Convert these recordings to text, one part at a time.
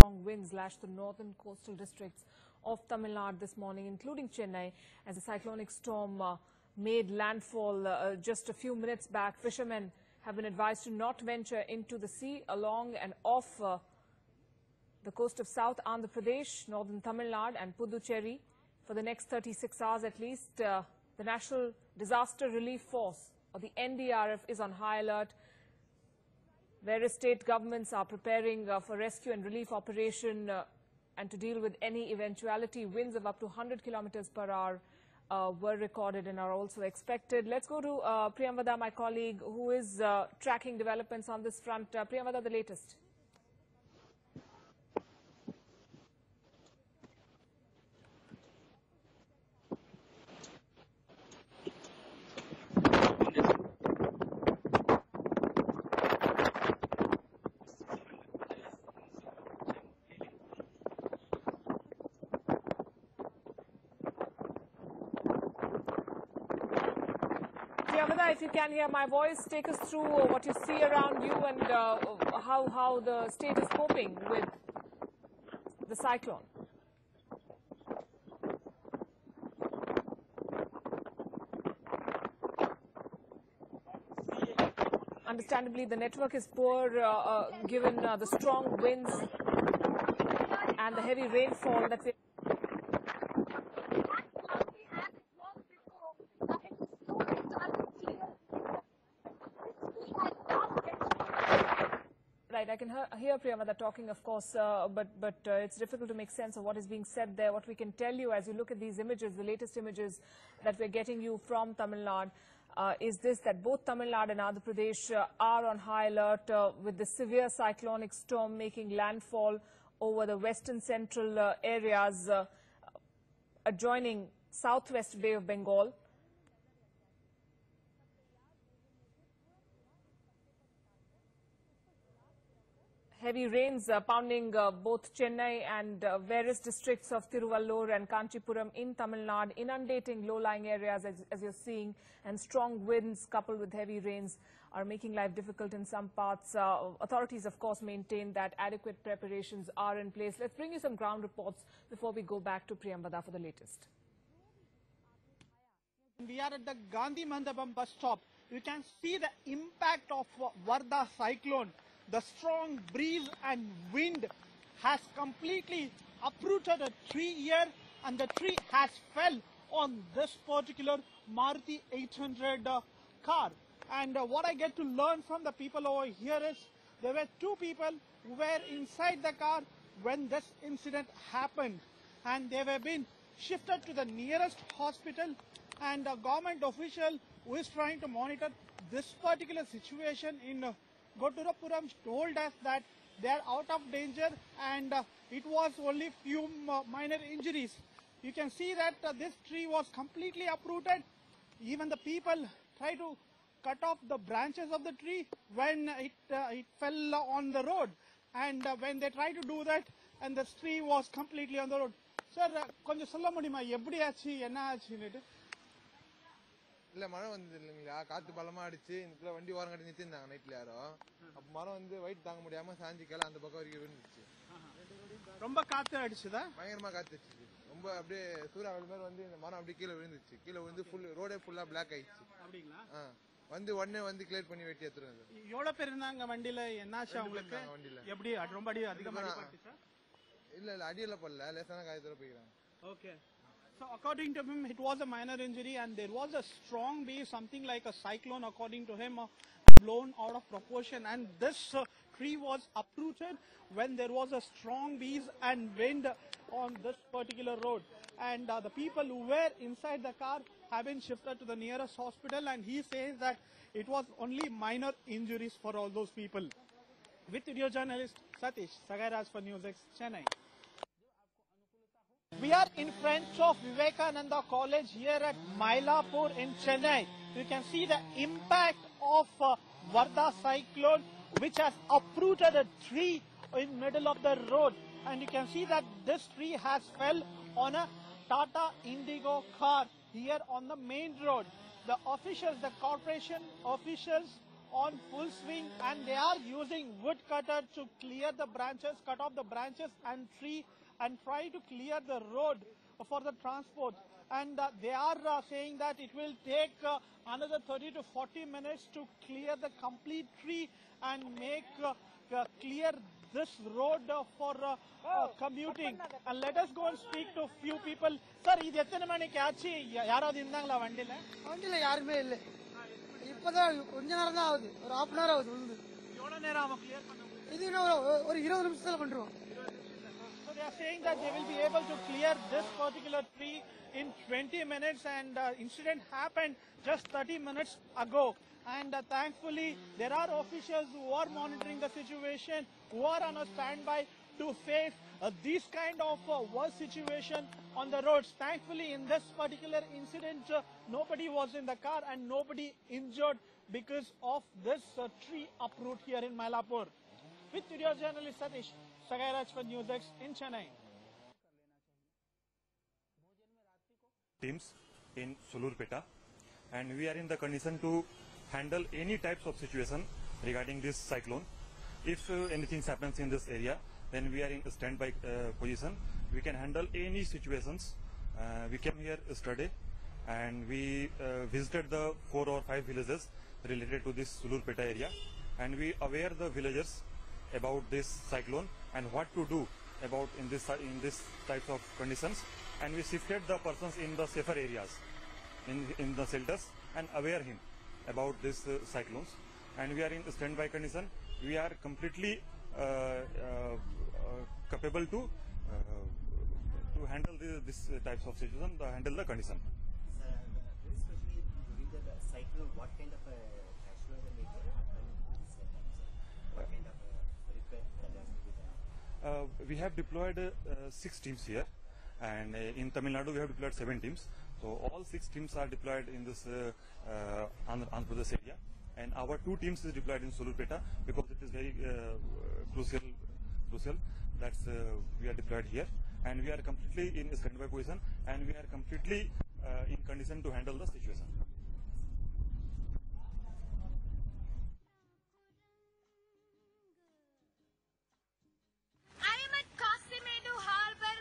strong winds lashed the northern coastal districts of Tamil Nadu this morning, including Chennai, as a cyclonic storm made landfall just a few minutes back. Fishermen have been advised to not venture into the sea along and off the coast of South Andhra Pradesh, northern Tamil Nadu and Puducherry for the next 36 hours at least. The National Disaster Relief Force, or the NDRF, is on high alert. Various state governments are preparing for rescue and relief operation and to deal with any eventuality. Winds of up to 100 kilometers per hour were recorded and are also expected. Let's go to Vardah, my colleague, who is tracking developments on this front. Vardah, the latest. Vardah, if you can hear my voice, take us through what you see around you and how the state is coping with the cyclone. Understandably, the network is poor given the strong winds and the heavy rainfall that we... Right, I can hear Vardah talking, of course, but it's difficult to make sense of what is being said there. What we can tell you as you look at these images, the latest images that we're getting you from Tamil Nadu, is this, that both Tamil Nadu and Andhra Pradesh are on high alert with the severe cyclonic storm making landfall over the western central areas adjoining southwest Bay of Bengal. Heavy rains pounding both Chennai and various districts of Tiruvallur and Kanchipuram in Tamil Nadu, inundating low-lying areas as you're seeing, and strong winds coupled with heavy rains are making life difficult in some parts. Authorities, of course, maintain that adequate preparations are in place. Let's bring you some ground reports before we go back to Vardah for the latest. We are at the Gandhi Mandapam bus stop. You can see the impact of Vardah cyclone. The strong breeze and wind has completely uprooted a tree here, and the tree has fell on this particular Maruti 800 car. And what I get to learn from the people over here is there were two people who were inside the car when this incident happened, and they were being shifted to the nearest hospital, and a government official who is trying to monitor this particular situation in Godurapuram told us that they are out of danger, and it was only few minor injuries. You can see that this tree was completely uprooted. Even the people tried to cut off the branches of the tree when it fell on the road, and when they tried to do that, and the tree was completely on the road. Sir, konja solla mudiyuma eppadi aachi enna aachi nu? இல்ல மழை வந்தது இல்லைங்களா, காத்து பலமா அடிச்சு இந்த வண்டி ஓரம் கட்டி நிறுத்திருந்தாங்க நைட்ல யாரோ. அப்ப மரம் வந்து வெயிட் தாங்க முடியாம சாஞ்சி கீழே அந்த பக்கம் வரைக்கும் விழுந்துச்சு. ரொம்ப காத்து அடிச்சுதா? பயங்கரமா காத்து அடிச்சு. ரொம்ப அப்படியே சூறாவளி மாதிரி வந்து இந்த மரம் அப்படியே கீழே விழுந்துச்சு. கீழே விழுந்து ஃபுல் ரோடே ஃபுல்லா பிளாக் ஆயிடுச்சு. அப்படிங்களா? வந்து உடனே வந்து கிளியர் பண்ணி வெட்டி எடுத்துறாங்க. எவ்வளவு பேர் இருந்தாங்க வண்டியில? என்னாச்சு உங்களுக்கு? வண்டியில எப்படி ரொம்ப அடி அதிகமா அடிபட்டுச்சா? இல்ல இல்ல அடியில பல்ல லேசான காயத்துல போயிறாங்க. Okay. So according to him, it was a minor injury, and there was a strong breeze, something like a cyclone, according to him, blown out of proportion, and this tree was uprooted when there was a strong breeze and wind on this particular road. And the people who were inside the car have been shifted to the nearest hospital, and he says that it was only minor injuries for all those people. With video journalist Satish Sagairas for NewsX, Chennai. We are in front of Vivekananda College here at Mylapore in Chennai. You can see the impact of Vardah cyclone, which has uprooted a tree in middle of the road. And you can see that this tree has fell on a Tata Indigo car here on the main road. The officials, the corporation officials on full swing, and they are using wood cutter to clear the branches, cut off the branches and tree, and try to clear the road for the transport. And they are saying that it will take another 30 to 40 minutes to clear the complete tree and make clear this road for commuting. And let us go and speak to few people. Sir, இது எத்தனை மணிக்கு ஆச்சு? யாராவது இருந்தாங்களா வண்டில? வண்டில யாருமே இல்ல. இப்பதான் கொஞ்ச நேரம் தான் ஆகுது. ஒரு 1/2 hour ஆகுது வந்து. எவ்வளவு நேரம் ஆகும் கிளியர் பண்ண? இது ஒரு 20 நிமிஷத்துல பண்றோம். So they are saying that they will be able to clear this particular tree in 20 minutes, and incident happened just 30 minutes ago. And thankfully, there are officials who are monitoring the situation, who are on a standby to face this kind of worst situation on the roads. Thankfully, in this particular incident, nobody was in the car and nobody injured because of this tree uproot here in Mylapore. With video journalist Satish Sagairaj for NewsX in Chennai. Teams in Sulurpeta, and we are in the condition to handle any types of situation regarding this cyclone. If anything happens in this area, then we are in a standby position. We can handle any situations. We came here yesterday and we visited the 4 or 5 villages related to this Sulurpeta area, and we aware the villagers about this cyclone and what to do about in this types of conditions, and we shifted the persons in the safer areas in the shelters and aware him about this cyclones, and we are in standby condition. We are completely capable to handle this types of situation, to handle the condition. Sir, especially during the cyclone, what kind of casualty may happen in this time, sir? What kind of repair that has to be done? We have deployed 6 teams here, and in Tamil Nadu we have deployed 7 teams. So all 6 teams are deployed in this Andhra Pradesh area, and our 2 teams is deployed in Sulurpeta because it is very crucial. That's we are deployed here, and we are completely in standby position, and we are completely in condition to handle the situation. I am at Kasimedu Harbour.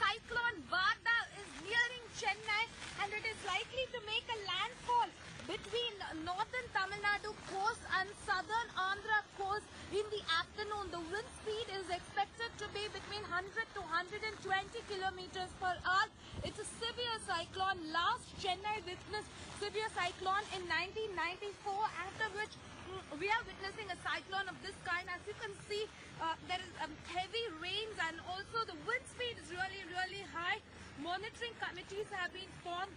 Cyclone Vardah is nearing Chennai, and it is likely to make a landfall between northern Tamil Nadu coast and southern Andhra coast in the afternoon. The wind speed is expected to be between 100 to 120 kilometers per hour. It's a severe cyclone. Last Chennai witnessed severe cyclone in 1994, after which we are witnessing a cyclone of this kind. As you can see, there is heavy rains, and also the wind speed is really high. Monitoring committees have been formed.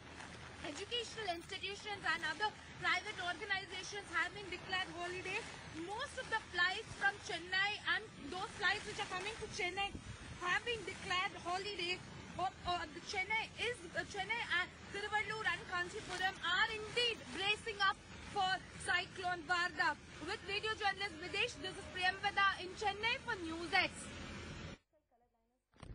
Educational institutions and other private organizations have been declared holidays. Most of the flights from Chennai and those flights which are coming to Chennai have been declared holidays. The Chennai and Tiruvallur and Kanchipuram are indeed bracing up for Cyclone Vardah. With radio journalist Videsh, this is Priyambada in Chennai for NewsX.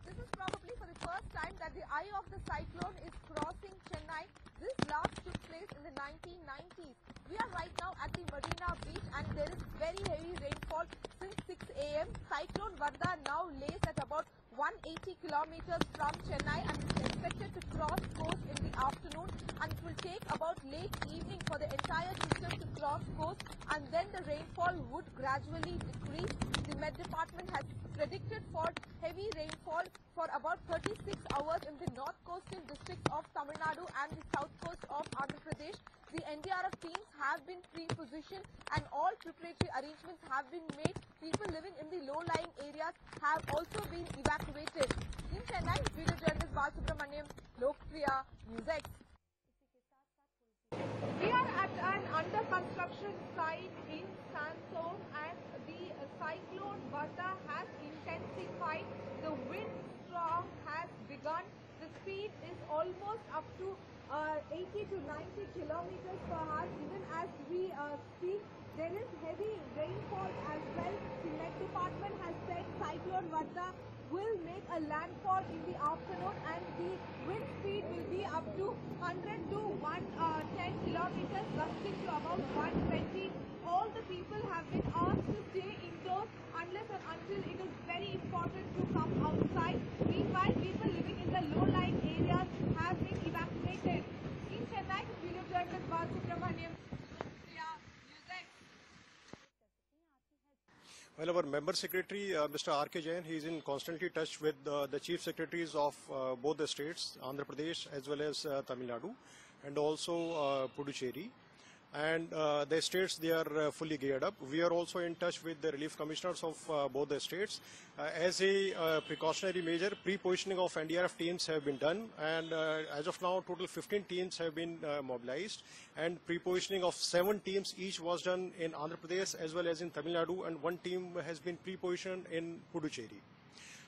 This is probably for the first time that the eye of the cyclone is crossing Chennai. This last took place in the 1990s. We are right now at the Marina Beach, and there is very heavy rainfall since 6 a.m. Cyclone Vardah now lays at about 180 kilometers from Chennai and is expected to cross coast in the afternoon, and it will take about late evening for the entire system to cross coast, and then the rainfall would gradually decrease. The Met Department has predicted for heavy rainfall for about 36 hours in the north coastal districts of Tamil Nadu and the south coast of Andhra Pradesh. The NDRF teams have been pre-positioned and all preparatory arrangements have been made. People living in the low-lying areas have also been evacuated. In Chennai, video journalist Balasubramaniam, Lokpriya, NewsX. We are at an under-construction site in Sandstone, and the cyclone Vardah has intensified. The wind storm has begun. The speed is almost up to 80 to 90 kilometers per hour. Even as we speak, There is heavy rainfall as well. The Met Department has said Cyclone Vardah will make a landfall in the afternoon and the wind speed will be up to 100 to 110 kilometers, gusting to about 120. All the people have been asked to stay indoors unless and until it is very important to come outside. Meanwhile, people living in the low-lying areas have been evacuated. In Chennai, video journalist Subramaniam. NewsX. Well, our member secretary, Mr. R.K. Jain, he is in constantly touch with the chief secretaries of both the states, Andhra Pradesh as well as Tamil Nadu, and also Puducherry. And the states, they are fully geared up. We are also in touch with the relief commissioners of both the states. As a precautionary measure, pre-positioning of NDRF teams have been done, and as of now, total 15 teams have been mobilized, and pre-positioning of 7 teams each was done in Andhra Pradesh as well as in Tamil Nadu, and 1 team has been pre-positioned in Puducherry.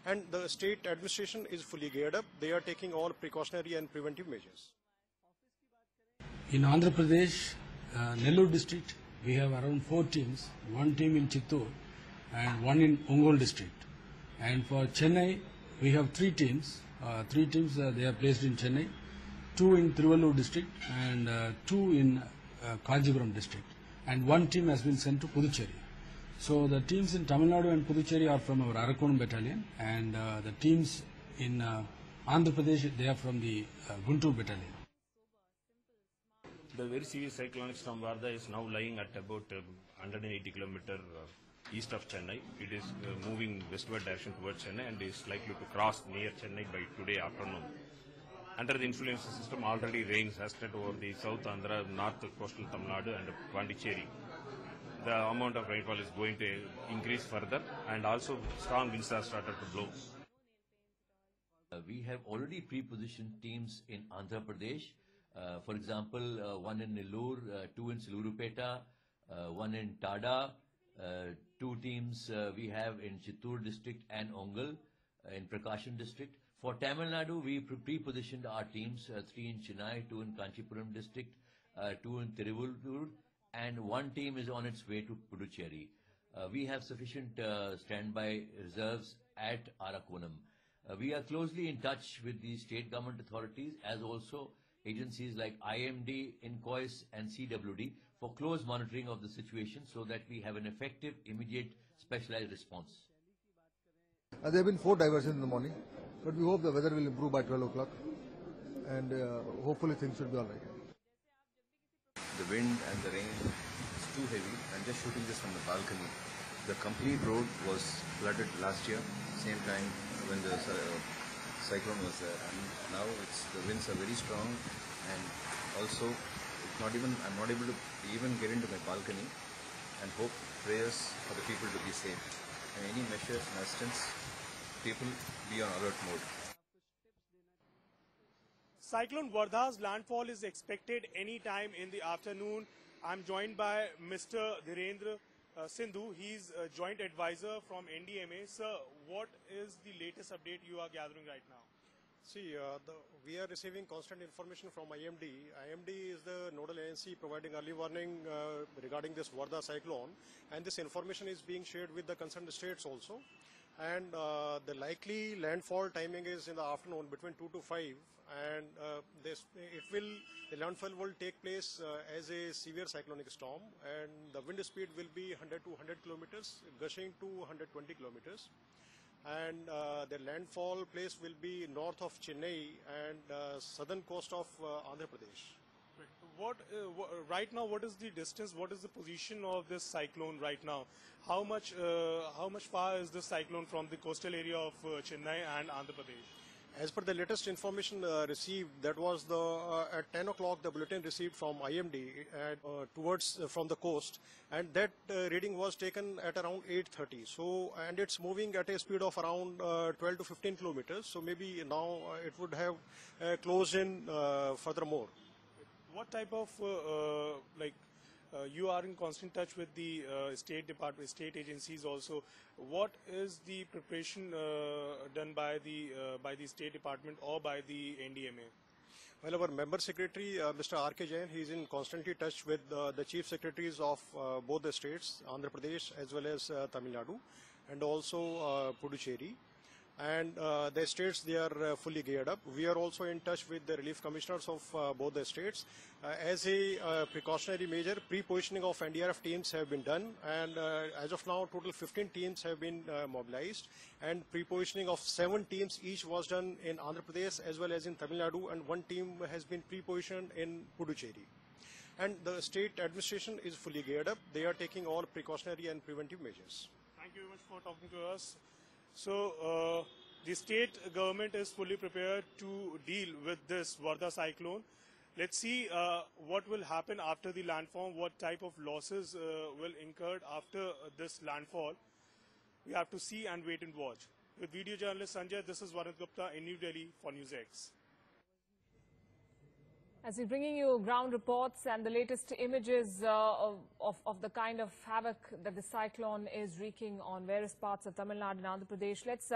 And the state administration is fully geared up. They are taking all precautionary and preventive measures. In Andhra Pradesh, Nellore district, we have around 4 teams, 1 team in Chittoor and 1 in Ongole district. And for Chennai, we have 3 teams. 3 teams they are placed in Chennai, 2 in Tiruvallur district and 2 in Kanjipuram district. And 1 team has been sent to Puducherry. So the teams in Tamil Nadu and Puducherry are from our Arakonam battalion, and the teams in Andhra Pradesh, they are from the Guntur battalion. The very severe cyclonic storm Vardah is now lying at about 180 km east of Chennai. It is moving westward direction towards Chennai and is likely to cross near Chennai by today afternoon. Under the influence of the system, already rains has spread over the South Andhra, North coastal Tamil Nadu and Pondicherry. The amount of rainfall is going to increase further, and also strong winds have started to blow. We have already pre-positioned teams in Andhra Pradesh. For example, 1 in Nellore, 2 in Sulurupeta, 1 in Tada, 2 teams we have in Chittoor district and Ongole in Prakasam district. For Tamil Nadu, we pre-positioned our teams, 3 in Chennai, 2 in Kanchipuram district, 2 in Tiruvallur, and 1 team is on its way to Puducherry. We have sufficient standby reserves at Arakonam. We are closely in touch with the state government authorities, as also agencies like IMD, INCOIS and CWD for close monitoring of the situation so that we have an effective, immediate, specialized response. There have been 4 diversions in the morning, but we hope the weather will improve by 12 o'clock and hopefully things should be all right. The wind and the rain is too heavy. I'm just shooting this from the balcony. The complete road was flooded last year, same time when the cyclone was there, and now the winds are very strong, and also I'm not able to even get into my balcony, and hope prayers for the people to be safe. And any measures and assistance, people be on alert mode. Cyclone Vardha's landfall is expected any time in the afternoon. I'm joined by Mr. Dhirendra Sindhu. He's a joint advisor from NDMA. Sir, what is the latest update you are gathering right now? See, we are receiving constant information from IMD. IMD is the nodal agency providing early warning regarding this Vardah cyclone, and this information is being shared with the concerned states also. And the likely landfall timing is in the afternoon between 2 to 5, and the landfall will take place as a severe cyclonic storm, and the wind speed will be 100 to 100 kilometers, gushing to 120 kilometers. And the landfall place will be north of Chennai and southern coast of Andhra Pradesh. Right now, what is the distance? What is the position of this cyclone right now? How much far is this cyclone from the coastal area of Chennai and Andhra Pradesh? As per the latest information received, that was at 10 o'clock the bulletin received from IMD from the coast, and that reading was taken at around 8:30. So, and it's moving at a speed of around 12 to 15 kilometers. So maybe now it would have closed in furthermore. What type of you are in constant touch with the state department, state agencies also. What is the preparation done by the State Department or by the NDMA? Well, our member secretary, Mr. R.K. Jain, he is in constantly touch with the chief secretaries of both the states, Andhra Pradesh as well as Tamil Nadu, and also Puducherry. And the states, they are fully geared up. We are also in touch with the relief commissioners of both the states. As a precautionary measure, pre-positioning of NDRF teams have been done, and as of now, total 15 teams have been mobilized, and pre-positioning of 7 teams each was done in Andhra Pradesh as well as in Tamil Nadu, and 1 team has been pre-positioned in Puducherry. And the state administration is fully geared up. They are taking all precautionary and preventive measures. Thank you very much for talking to us. So, the state government is fully prepared to deal with this Vardah cyclone. Let's see what will happen after the landfall, what type of losses will incurred after this landfall. We have to see and wait and watch. With video journalist Sanjay, this is Vardah Gupta in New Delhi for NewsX. As we're bringing you ground reports and the latest images of the kind of havoc that the cyclone is wreaking on various parts of Tamil Nadu and Andhra Pradesh, let's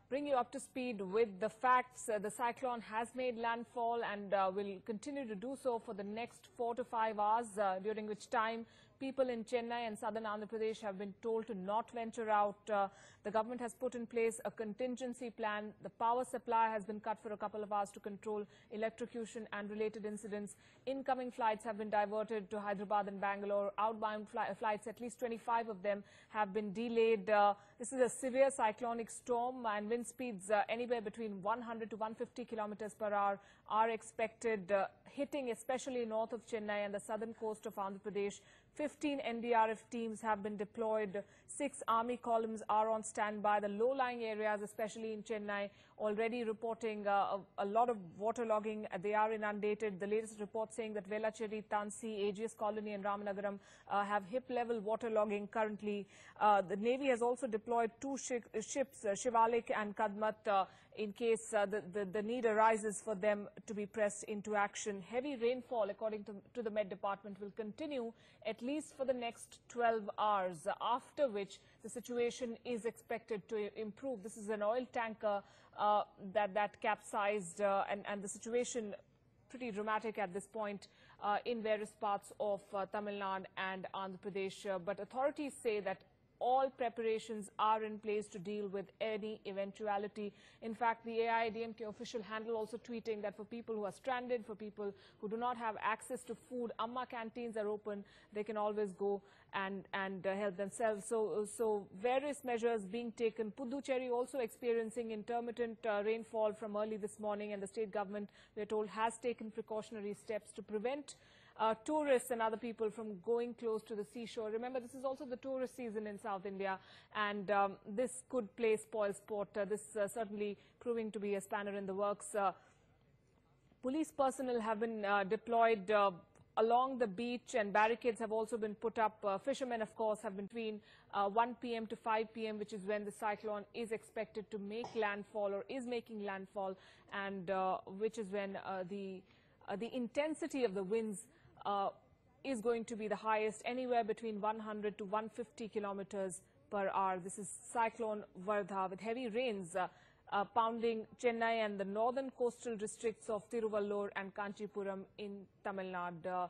bring you up to speed with the facts. The cyclone has made landfall and will continue to do so for the next 4 to 5 hours, during which time people in Chennai and southern Andhra Pradesh have been told to not venture out. The government has put in place a contingency plan. The power supply has been cut for a couple of hours to control electrocution and related incidents. Incoming flights have been diverted to Hyderabad and Bangalore. Outbound flights, at least 25 of them, have been delayed. This is a severe cyclonic storm, and wind speeds anywhere between 100 to 150 kilometers per hour are expected, hitting especially north of Chennai and the southern coast of Andhra Pradesh. 15 NDRF teams have been deployed. 6 army columns are on standby. The low-lying areas, especially in Chennai, already reporting a lot of waterlogging. They are inundated. The latest report saying that Velachery, Tansi, AGS Colony and Ramanagaram have hip-level waterlogging currently. The Navy has also deployed 2 ships, Shivalik and Kadmat, in case the need arises for them to be pressed into action. Heavy rainfall, according to the Met Department, will continue at least for the next 12 hours, after which the situation is expected to improve. This is an oil tanker that capsized, and the situation pretty dramatic at this point in various parts of Tamil Nadu and Andhra Pradesh. But authorities say that all preparations are in place to deal with any eventuality. In fact, the AIADMK official handle also tweeting that for people who are stranded, for people who do not have access to food, Amma canteens are open. They can always go and help themselves. So various measures being taken. Puducherry also experiencing intermittent rainfall from early this morning, and the state government, we're told, has taken precautionary steps to prevent tourists and other people from going close to the seashore. Remember, this is also the tourist season in South India, and this could play spoil sport. This certainly proving to be a spanner in the works. Police personnel have been deployed along the beach, and barricades have also been put up. Fishermen, of course, have been between 1 p.m. to 5 p.m., which is when the cyclone is expected to make landfall or is making landfall, and which is when the intensity of the winds is going to be the highest, anywhere between 100 to 150 kilometers per hour. This is Cyclone Vardah, with heavy rains pounding Chennai and the northern coastal districts of Tiruvallur and Kanchipuram in Tamil Nadu.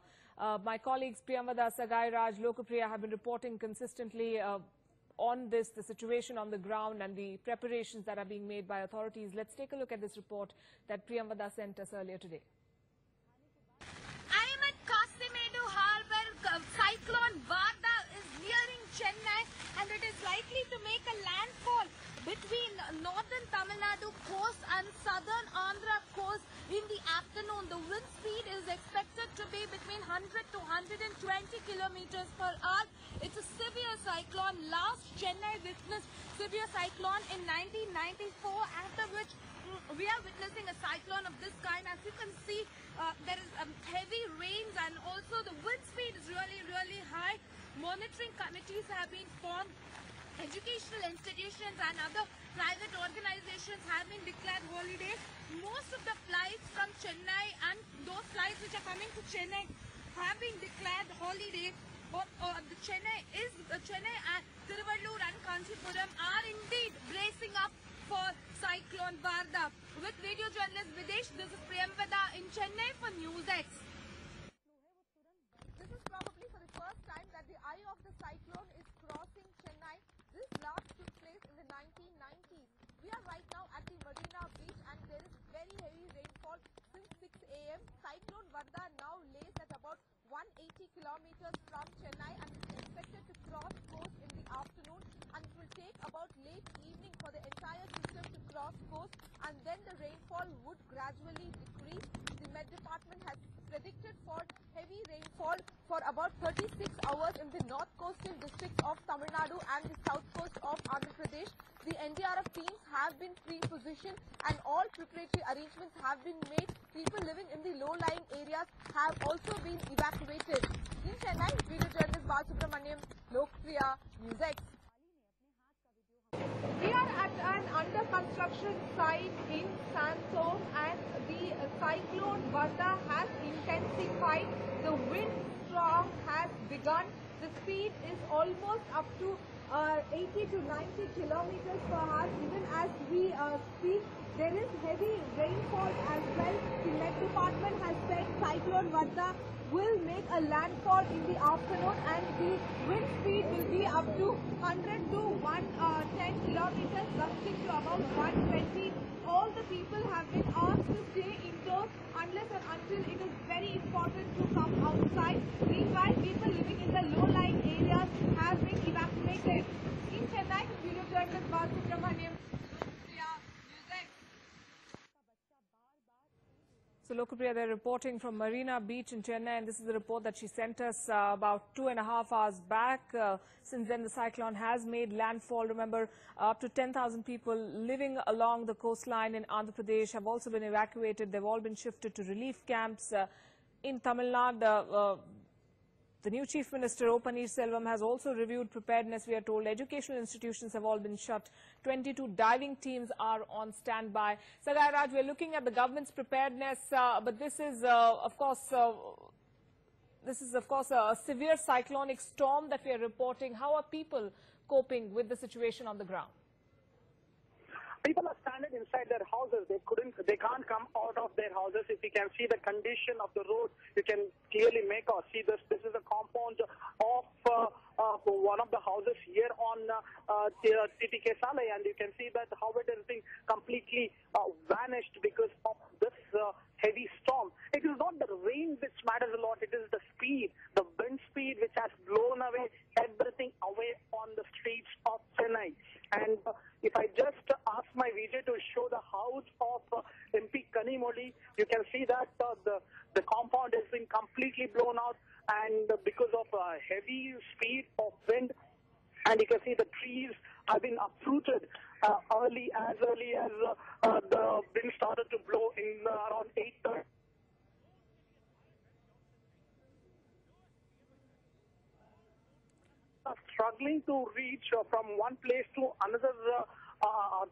My colleagues Priyamvada, Sagai Raj, Lokapriya have been reporting consistently on this, the situation on the ground and the preparations that are being made by authorities. Let's take a look at this report that Priyamvada sent us earlier today. Cyclone Vardah is nearing Chennai, and it is likely to make a landfall between northern Tamil Nadu coast and southern Andhra coast in the afternoon. The wind speed is expected to be between 100 to 120 kilometers per hour. It's a severe cyclone. Last Chennai witnessed severe cyclone in 1994, after which we are witnessing a cyclone of this kind. As you can see, there is heavy rains, and also the wind speed is really high. Monitoring committees have been formed. Educational institutions and other private organizations have been declared holidays. Most of the flights from Chennai and those flights which are coming to Chennai have been declared holidays. Chennai and Tiruvallur and Kanchipuram are indeed bracing up for Cyclone Vardah. With video journalist Videsh, this is Priyampada in Chennai for NewsX. This is probably for the first time that the eye of the cyclone is crossing Chennai. This last took place in the 1990s. We are right now at the Marina Beach and there is very heavy rainfall since 6 a.m. Cyclone Vardah now lays at about 180 kilometers from Chennai and is expected to cross coast in the afternoon, and it will take about late evening for the entire system to cross coast, and then the rainfall would gradually decrease. The Met Department has predicted for heavy rainfall for about 36 hours in the north coastal districts of Tamil Nadu and the south coast of Andhra Pradesh. The NDRF teams have been pre-positioned and all preparatory arrangements have been made. People living in the low-lying areas have also been evacuated. In Chennai, video journalist Balsubramaniam, Lokpriya, NewsX. We are at an under-construction site in Sandstone and the cyclone Vardah has intensified. The wind storm has begun. The speed is almost up to 80 to 90 kilometers per hour. Even as we speak, there is heavy rainfall as well. The Met Department has said Cyclone Vardah will make a landfall in the afternoon and the wind speed will be up to 100 to 110 kilometers, gusting to about 120. All the people have been asked to stay indoors unless and until it is very important to come outside. Meanwhile, people living in the low-lying areas have been evacuated. In Chennai, video journalist Balsubramaniam, NewsX. So, Lokpriya, they're reporting from Marina Beach in Chennai, and this is the report that she sent us about 2.5 hours back. Since then, the cyclone has made landfall. Remember, up to 10,000 people living along the coastline in Andhra Pradesh have also been evacuated. They've all been shifted to relief camps in Tamil Nadu. The new Chief Minister, O. Paneerselvam, has also reviewed preparedness. We are told educational institutions have all been shut. 22 diving teams are on standby. Sagai Raj, we are looking at the government's preparedness, but this is, of course, a severe cyclonic storm that we are reporting. How are people coping with the situation on the ground? People are stranded inside their houses. They can't come out of their houses. If you can see the condition of the road, you can clearly make out. See this. This is a compound of one of the houses here on TTK Salai, and you can see that how it has been completely vanished because of this heavy storm. It is not the rain which matters a lot. It is the speed, the wind speed, which has blown away everything away on the streets of Chennai. And if I just ask my VJ to show the house of MP Kanimoli, you can see that the compound has been completely blown out, and because of heavy speed of wind, and you can see the trees have been uprooted as early as the wind started to blow in around 8:30. Struggling to reach from one place to another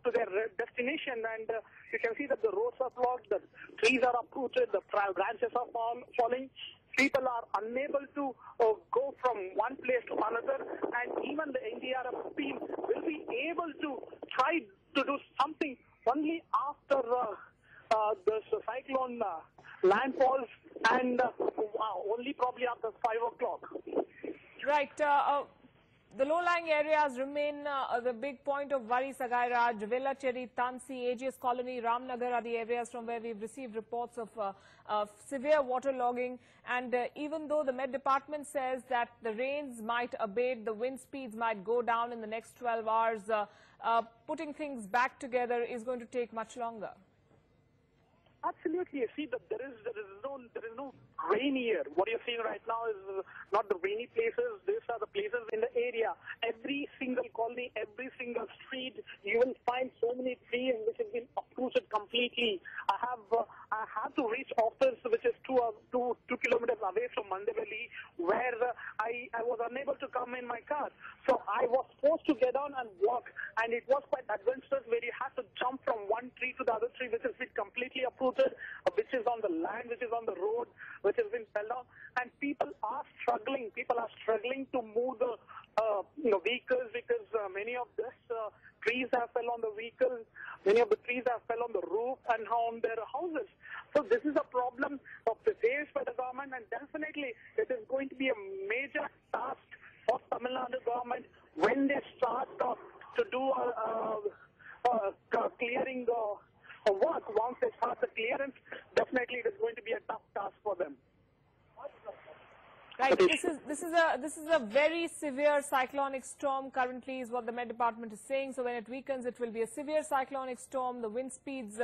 to their destination, and you can see that the roads are blocked, the trees are uprooted, the branches are falling. People are unable to go from one place to another, and even the NDRF team will be able to try to do something only after the cyclone landfalls, and only probably after 5 o'clock. Right. The low-lying areas remain the big point of worry, Sagai Raj. Velachery, Tansi, AGS Colony, Ramnagar are the areas from where we've received reports of severe waterlogging. And even though the Met Department says that the rains might abate, the wind speeds might go down in the next 12 hours, putting things back together is going to take much longer. Absolutely. You see that there is no rain here. What you're seeing right now is not the rainy places. These are the places in the area. Every single colony, every single street, you will find so many trees which have been uprooted completely. I have to reach office, which is 2 kilometers away from Mandaveli, where I was unable to come in my car. So I was forced to get down and walk, and it was quite adventurous, where you had to jump from one tree to the other tree, which has been completely uprooted, which is on the land, which is on the road, which has been fell down, and people are struggling. People are struggling to move the vehicles, because many of these trees have fell on the vehicles. Many of the The trees have fell on the roof and on their houses. So this is a problem faced by the government, and definitely it is going to be a major task of Tamil Nadu government when they start to do clearing work. Once they start the clearance, definitely it is going to be a tough task for them. Right. This is a very severe cyclonic storm currently, is what the Met Department is saying. So when it weakens, it will be a severe cyclonic storm. The wind speeds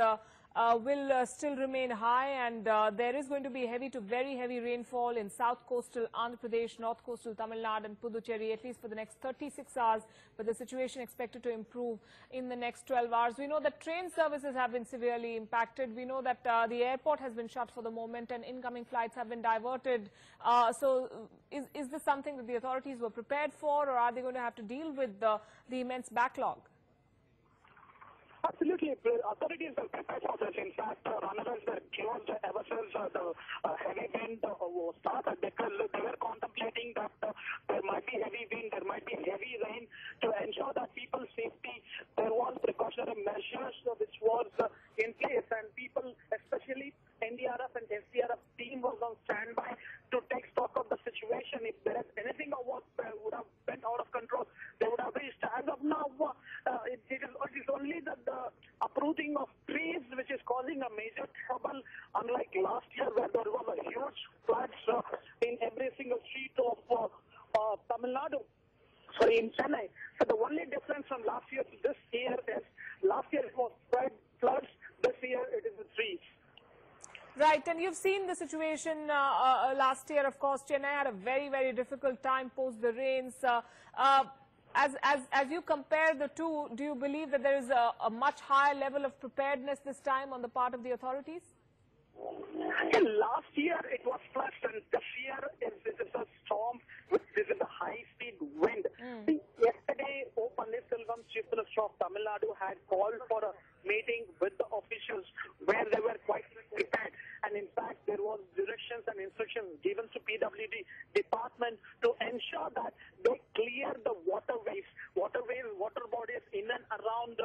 will still remain high, and there is going to be heavy to very heavy rainfall in south coastal Andhra Pradesh, north coastal Tamil Nadu and Puducherry, at least for the next 36 hours. But the situation expected to improve in the next 12 hours. We know that train services have been severely impacted. We know that the airport has been shut for the moment and incoming flights have been diverted. So is this something that the authorities were prepared for, or are they going to have to deal with the immense backlog? Absolutely. Authorities are prepared for this. In fact, runners were closed ever since the heavy wind started, because they were contemplating that there might be heavy wind, there might be heavy rain. To ensure that people's safety, there was precautionary measures which was in place, and people, especially NDRF and SDRF team, was on standby to take stock of the situation. If there is anything would have went out of control, they would have reached. As of now, it is only the uprooting of trees which is causing a major trouble, unlike last year where there was a huge floods in every single street of Tamil Nadu, in Chennai. So the only difference from last year to this year is last year it was floods, this year it is the trees. Right, and you've seen the situation last year. Of course, Chennai had a very, very difficult time post the rains. As you compare the two, do you believe that there is a much higher level of preparedness this time on the part of the authorities? Last year it was floods, and this year this is a storm. This is a high-speed wind. Yesterday, O. Pannirselvam, Chief Minister of Tamil Nadu, had called for a meeting with the officials where they were quite prepared. And in fact, there was directions and instructions given to PWD department to ensure that they clear the waterways, water bodies in and around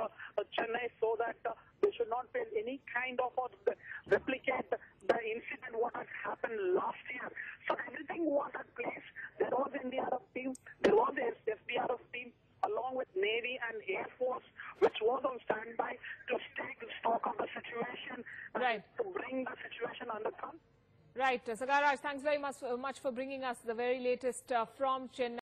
Chennai, so that they should not face any kind of replicate the incident what had happened last year. So everything was at place. There was NDRF team, there was the SDRF team, along with Navy and Air Force, which was on standby to take stock of the situation and to bring the situation under control. Right. Sagaraj, thanks very much for bringing us the very latest from Chennai.